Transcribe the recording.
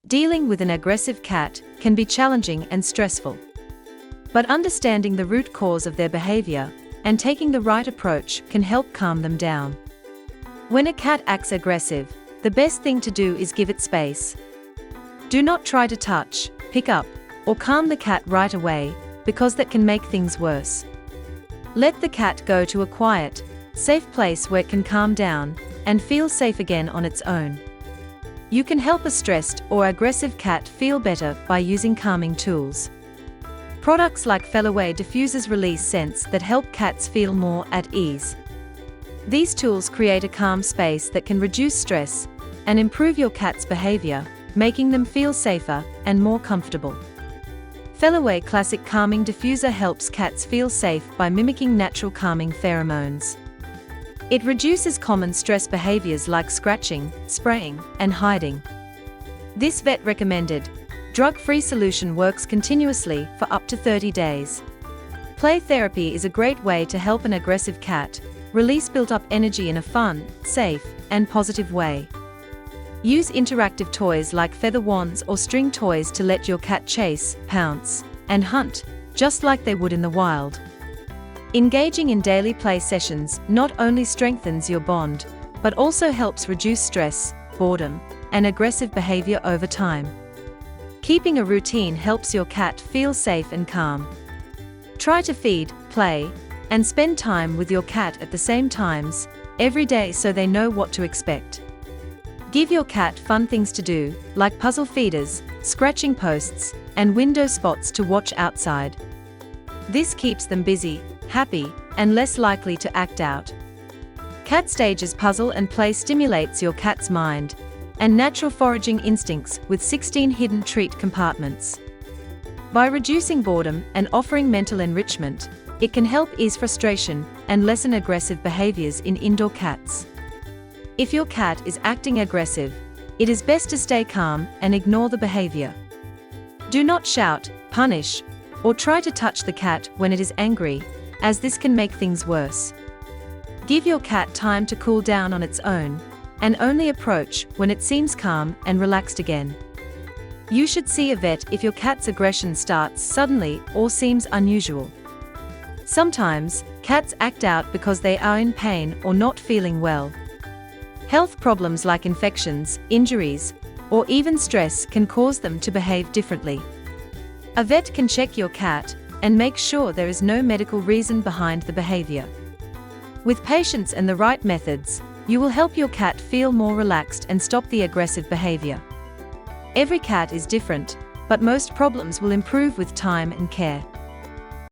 Dealing with an aggressive cat can be challenging and stressful. But understanding the root cause of their behavior and taking the right approach can help calm them down. When a cat acts aggressive, the best thing to do is give it space. Do not try to touch, pick up, or calm the cat right away, because that can make things worse. Let the cat go to a quiet, safe place where it can calm down and feel safe again on its own. You can help a stressed or aggressive cat feel better by using calming tools. Products like Feliway diffusers release scents that help cats feel more at ease. These tools create a calm space that can reduce stress and improve your cat's behavior, making them feel safer and more comfortable. Feliway Classic Calming Diffuser helps cats feel safe by mimicking natural calming pheromones. It reduces common stress behaviors like scratching, spraying, and hiding. This vet-recommended, drug-free solution works continuously for up to 30 days. Play therapy is a great way to help an aggressive cat release built-up energy in a fun, safe, and positive way. Use interactive toys like feather wands or string toys to let your cat chase, pounce, and hunt, just like they would in the wild. Engaging in daily play sessions not only strengthens your bond, but also helps reduce stress, boredom, and aggressive behavior over time. Keeping a routine helps your cat feel safe and calm. Try to feed, play, and spend time with your cat at the same times, every day, so they know what to expect. Give your cat fun things to do, like puzzle feeders, scratching posts, and window spots to watch outside. This keeps them busy, happy, and less likely to act out. Cat Stages Puzzle and Play stimulates your cat's mind and natural foraging instincts with 16 hidden treat compartments. By reducing boredom and offering mental enrichment, it can help ease frustration and lessen aggressive behaviors in indoor cats. If your cat is acting aggressive, it is best to stay calm and ignore the behavior. Do not shout, punish, or try to touch the cat when it is angry, as this can make things worse. Give your cat time to cool down on its own, and only approach when it seems calm and relaxed again. You should see a vet if your cat's aggression starts suddenly or seems unusual. Sometimes, cats act out because they are in pain or not feeling well. Health problems like infections, injuries, or even stress can cause them to behave differently. A vet can check your cat and make sure there is no medical reason behind the behavior. With patience and the right methods, you will help your cat feel more relaxed and stop the aggressive behavior. Every cat is different, but most problems will improve with time and care.